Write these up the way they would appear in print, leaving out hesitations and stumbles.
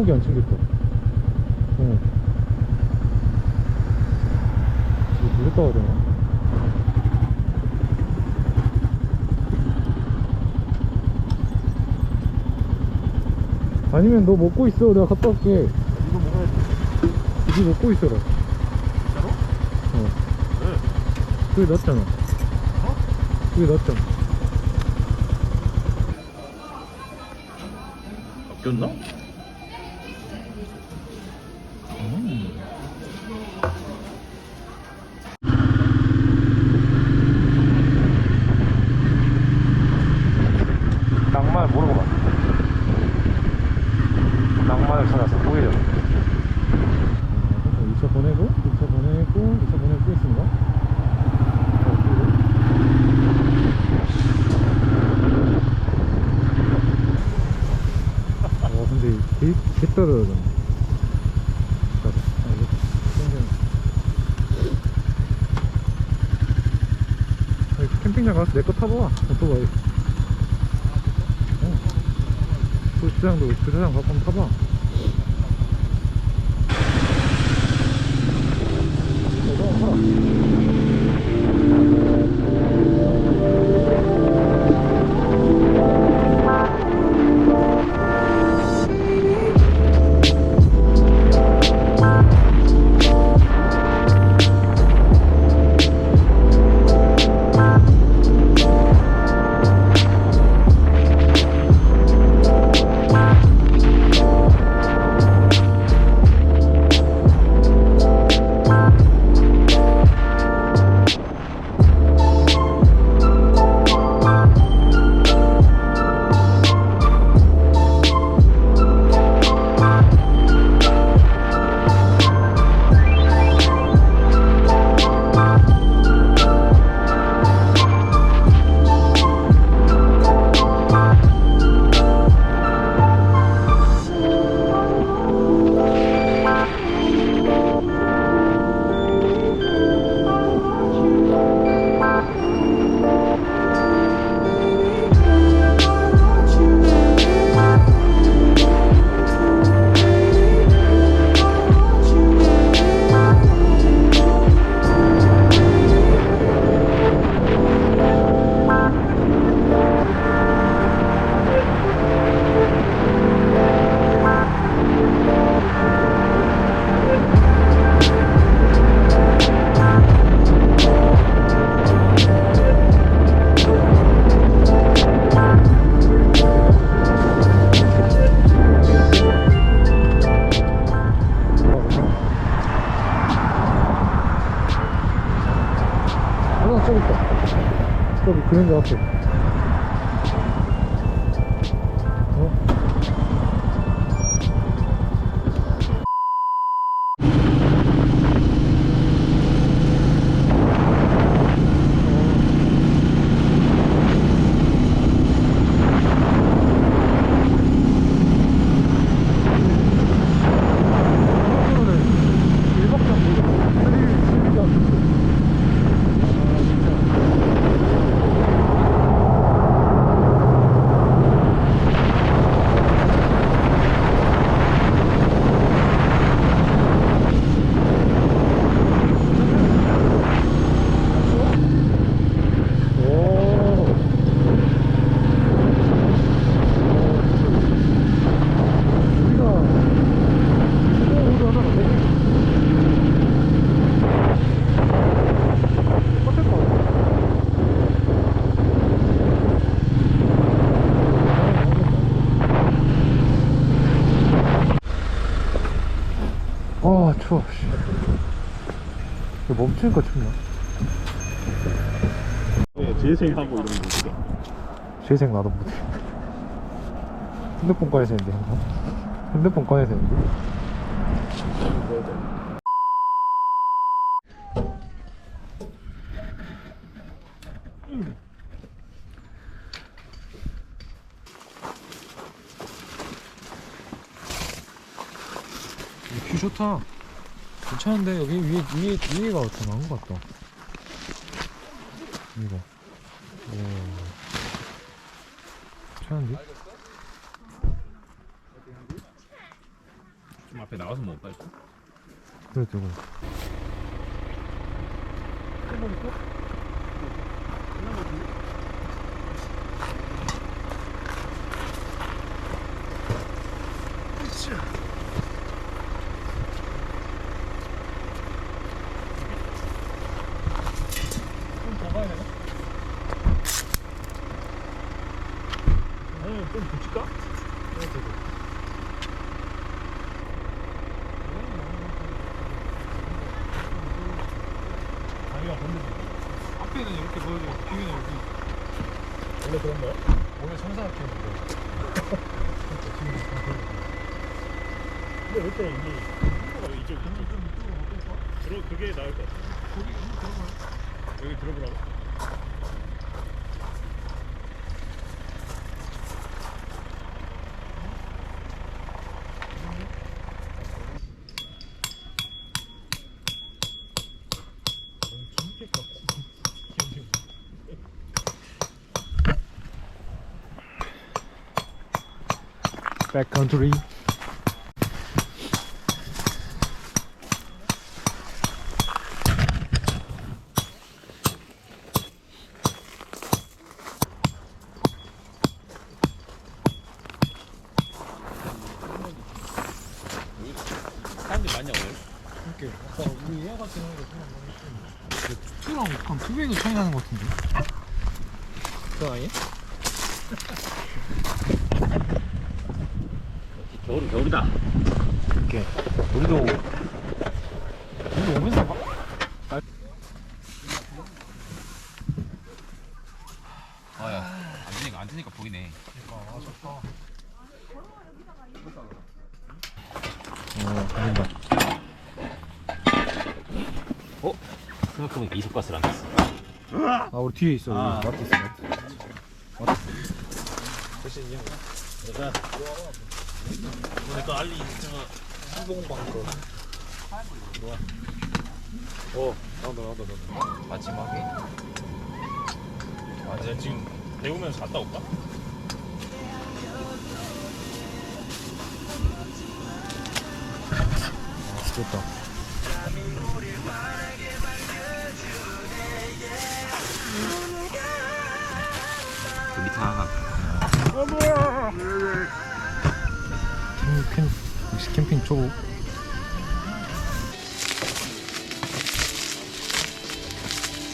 고기 안 챙겼다. 이거 물었다 가야 되나? 아니면 너 먹고 있어. 내가 갔다 올게. 이거 먹어야지. 이거 먹고 있어라. 진짜로? 왜? 그게 낫잖아. 그게 낫잖아. 바뀌었나? 낭만을 모르고 봐. 낭만을 찾아서 보이려. 2차 보내고, 2차 보내고, 2차 보내고 또 있습니다. 근데 개 떨어져. 캠핑장 가서 내 거 타봐. 오토바이. 그 주차장도 주차장 갖고 한번 타봐. 저기 있다. 저기 그랜저 앞에. 아 추워. 멈추니까 춥나? 네, 재생하고 이런 거. 재생 나도 못해. 핸드폰 꺼내서 했는데 항상. 핸드폰 꺼내서 했는데. 뷰 좋다. 괜찮은데 여기 위에가 더 나은 것 같다. 이거. 오. 괜찮은데? 앞에 나가서 먹을까 이거? 그래 저거. 한번 있고? 끝난 거 같은데? 좀더 가야 되나? 아니 좀 붙일까? 자기가 건드지. 앞에는 이렇게 보여주고 뒤에는 여기. 원래 그런 거야? 원래 천사각형인데. 근데 왜 이렇게 이게 한국어가 이쪽 좀 이쪽으로 바꿀까? 그게 나을 것 같아. 거기 들어가요. 여기 들어보라고? 백컨트리. 사람들이 많냐 오늘? 이렇게 아까 우리 얘 같은 경우도 투랑 한 2배가 차이 나는 것 같은데. 그 아예? 겨울은 겨울이다. 이렇게 우리도 오면서 봐. 아야 안 되니까 보이네. 아 좋다. 아닌가. 생각해보니까 이속가스를 안 탔어. 아 우리 뒤에 있어. 아. 여기 마트 있어. 마트. 내가 보니까 알리 수봉방으로. 나온다. 마지막에 아 내가 지금 배우면서 갔다 올까? 좋다. 그 밑에 하나. 역시 캠핑 초보.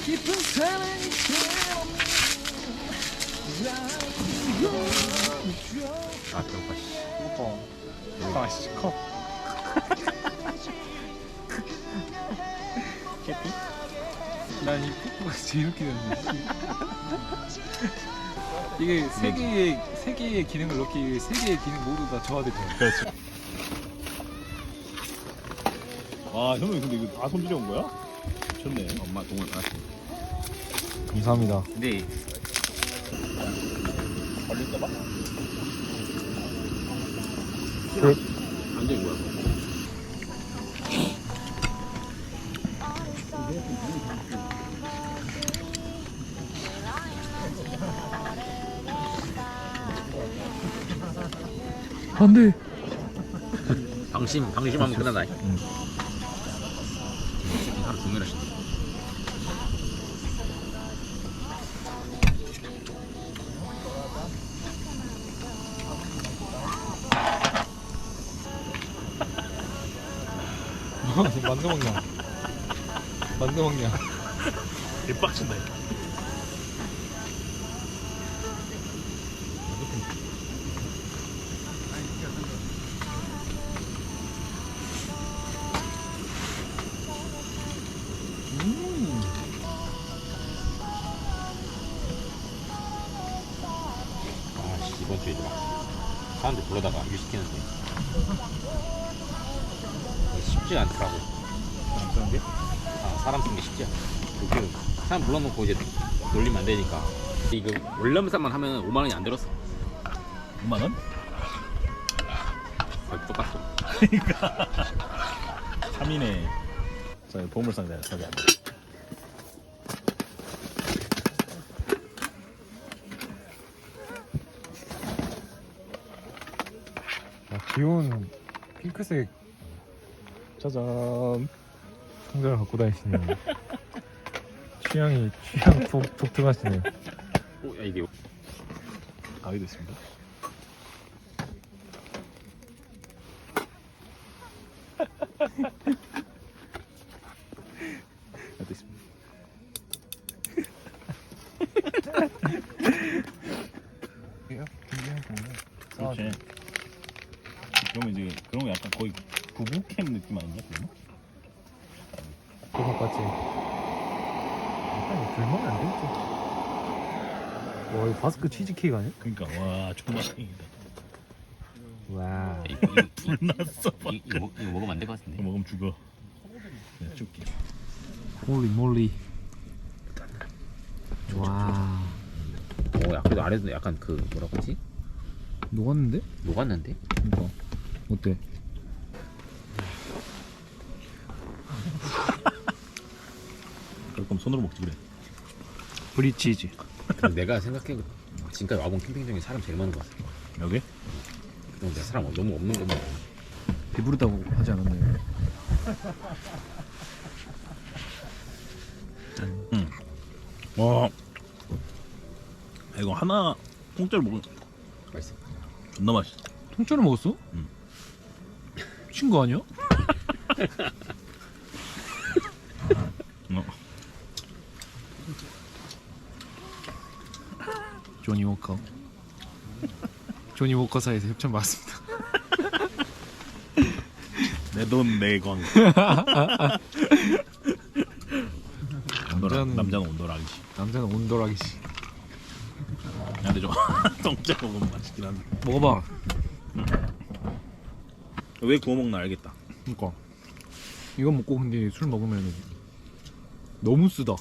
깊은 사랑이 아 배고파. 아씨 컵. 캐피? 난 이 피부가 제일 웃기던데. 이게 세 개의 기능을 넣기 위해 세 개의 기능 모두 다 저하됐잖아. 그렇지. 와 형님 근데 이거 다 손질해 온 거야? 좋네. 엄마 동을 받았어. 감사합니다. 근데 걸릴까봐? 완전히 뭐야? 안돼. 방심하면 끝난다. 하루 종일 하시네. 만두 먹냐? 만두 먹냐? 개빡친다. 아씨 이번 주에 이제 막 사람들 불러다가 유시키는데 쉽지 않더라고. 그런 게? 아, 사람 쓰는 게 쉽지 않아. 그 사람 불러놓고 이제 놀리면 안 되니까. 이거 월남산만 하면 5만 원이 안 들었어. 5만 원? 거의 똑같어. 그러니까 3인에 저희 보물상자에 서게 안 돼. 귀여운 핑크색 짜잔. 통장을 갖고 다니시네요. 취향 독특하시네요. 오, 야 이게 가위 됐습니다. 됐습니다. 그렇지. 그러면 이제 그런 거 약간 거의 부부캠 느낌 아니냐? 그러면? 그거 같지. 약간 불멍이 안 되겠지. 와, 이거 바스크 치즈케이크 아니야? 그러니까 와 정말 다행이다. 와. 불났어. 이거 먹으면 안 될 것 이거 같은데. 먹으면 죽어. 네, 죽게. 홀리 몰리. 와. 야 그래도 아래도 약간 그 뭐라고 하지? 녹았는데? 녹았는데? 그러니까. 어때? 그럴 거면 손으로 먹지 그래. 브리치즈. 내가 생각해 지금까지 와본 캠핑 중에 사람 제일 많은 것 같아. 여기? 그동안 내가 사람 너무 없는 것만. 배부르다고 하지 않았나요? 와. 이거 하나 공짜로 먹으면 맛있어. 존나 맛있어. 통째로 먹었어? 응. 미친 거 아니야? 어. 조니 워커. 조니 워커사에서 협찬 받았습니다. 내 돈 내 광. 남자는 온도락이지. 남자는 온도락이지. 야, 근데 좀 동짜 먹으면 맛있긴 한데. 먹어봐. 왜 구워 먹나 알겠다. 그니까 이거 먹고 근데 술 먹으면 너무 쓰다.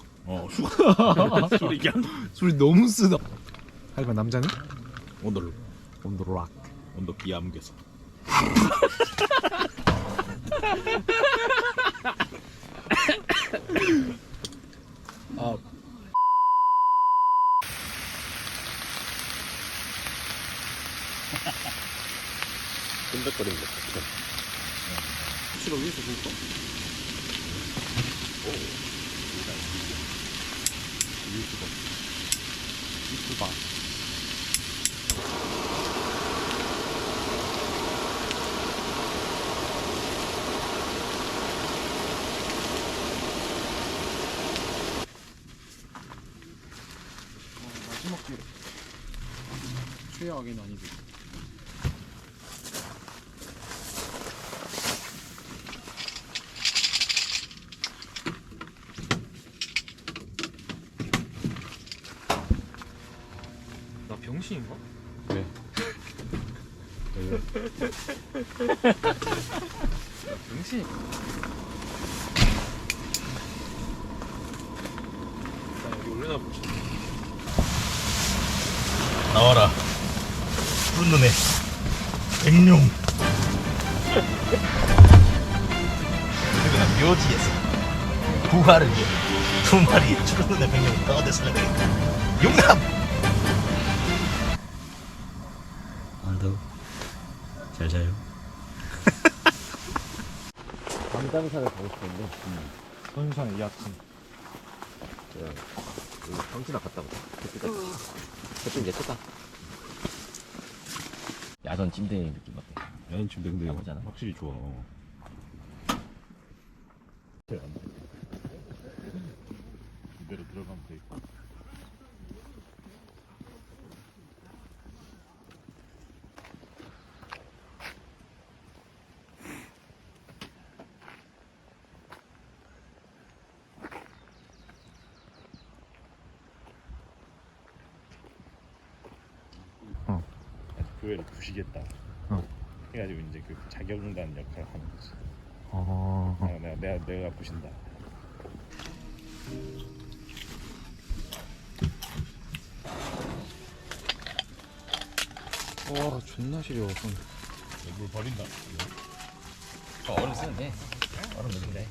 술이 그냥 술이 너무 쓰다. 하지만 남자는 온도를 온도락. 온도 비암겨서. 아. 끈적거리는 거. 술을 위에서 줄까? 이쁘다. 마지막 기회. 최악의 난이도. 나 병신인가? 왜? 병신. 나 여기 올려놔 보자. 나와라. 푸른 눈에 백룡. 그냥 묘지에서 부활을 위해 두 마리의 푸른 눈의 백룡을 떠내서야 되겠다. 용남. 오늘도 잘 자요. 밤장산을 가고 싶었는데 선산의 야친. 제가 여기 방치나 갔다 오자. 그때 이제 쳤다. 야전 침대 느낌 어때? 야는 침대 근데 나쁘지 않아. 확실히 좋아. 이대로 들어가면 돼. 교회를 부시겠다. 해가지고 이제 그 자경단 역할을 하는 거지. 내가 부신다. 와 존나 시려워. 물 버린다. 얼음 쓰면 돼. 얼음 넣으면 돼.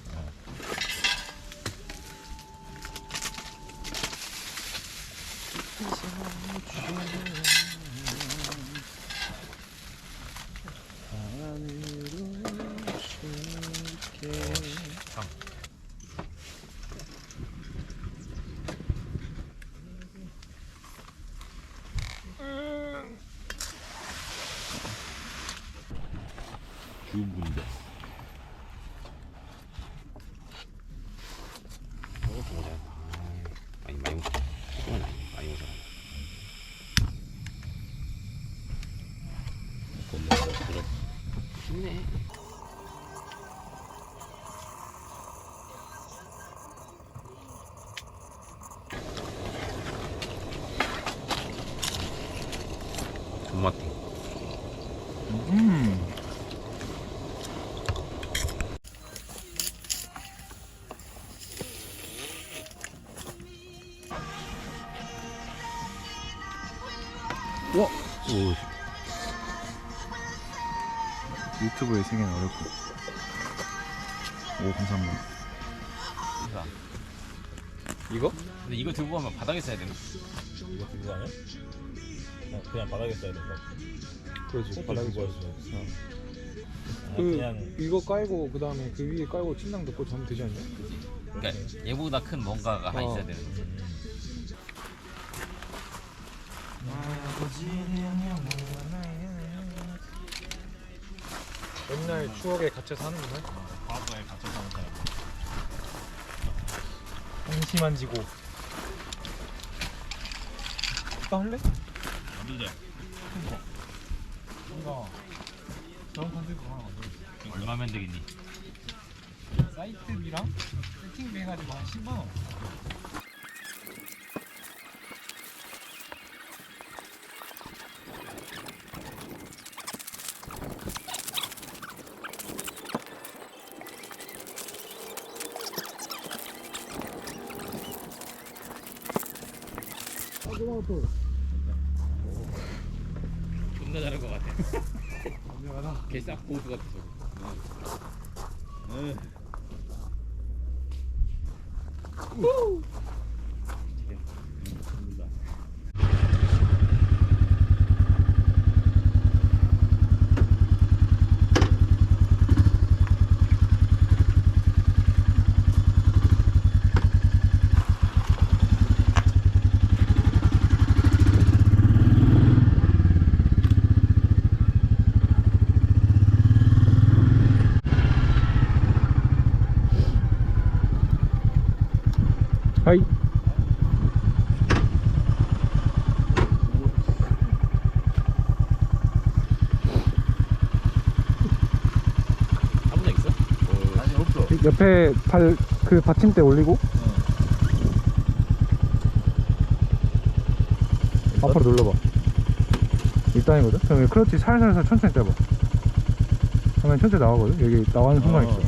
군데. 이것도 모자. 많이 오잖아. 많이 오잖아. 쉽네. 존맛탱. 와! 오. 유튜브에 생긴 어렵고. 오, 감사합니다. 이거? 근데 이거 들고 가면 바닥에 써야 되나? 이거 들고 가면? 그냥 바닥에 써야 된다. 그렇지, 바닥에 들고 써. 갈 수 없어. 그 이거 깔고 그 다음에 그 위에 깔고 침낭 넣고 자면 되지 않냐? 그러니까 얘보다 큰 뭔가가 하나 있어야 되는 거지. 옛날 추억에 갇혀 사는구나. 과거에 갇혀 사는 사람. 한심한 지고. 나 할래? 어디래? 뭔가 저런 컨셉으로 하나 만들었어. 얼마면 되겠니? 사이트비랑 세팅비 해가지고 한 10만원. 존나 잘한 것 같아. 안녕하다. 개싹 고수 같아 저거. 하이. 아무 적 있어? 아니 없어. 옆에 그 받침대 올리고 앞으로 눌러봐. 일단이거든? 그러면 클러치 살살살 천천히 떼봐. 그러면 천천히 나가거든? 여기 나가는 순간 있어.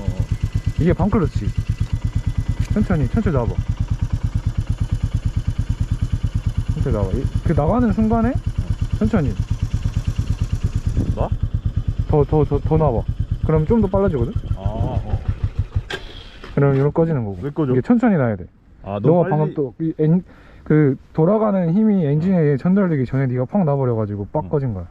이게 반클러치. 천천히 나와봐. 천천히 나와. 그 나가는 순간에 천천히. 나? 더 나와봐. 그럼 좀 더 빨라지거든? 그럼 이런 꺼지는 거고. 왜 꺼져? 이게 천천히 나야 돼. 아, 너가 방금 또 그 돌아가는 힘이 엔진에 전달되기 전에 네가 팍 나버려가지고 빡 꺼진 거야.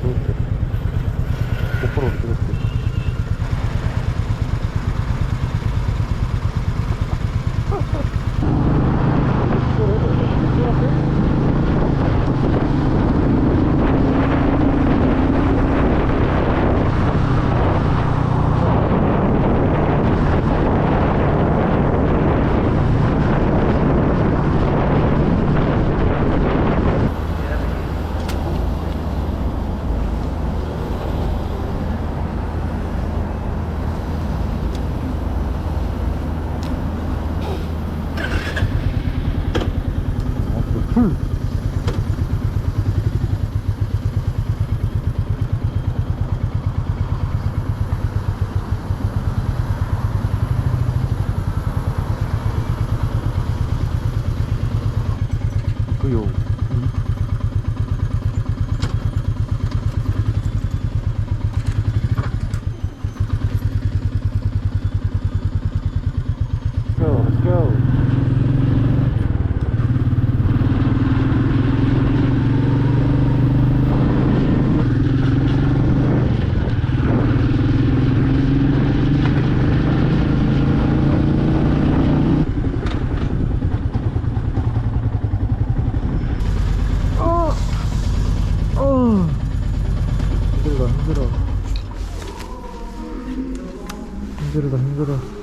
찍을게. 고프로로 찍을게. 풀. 그요. Go, let's go. 힘들다 힘들어.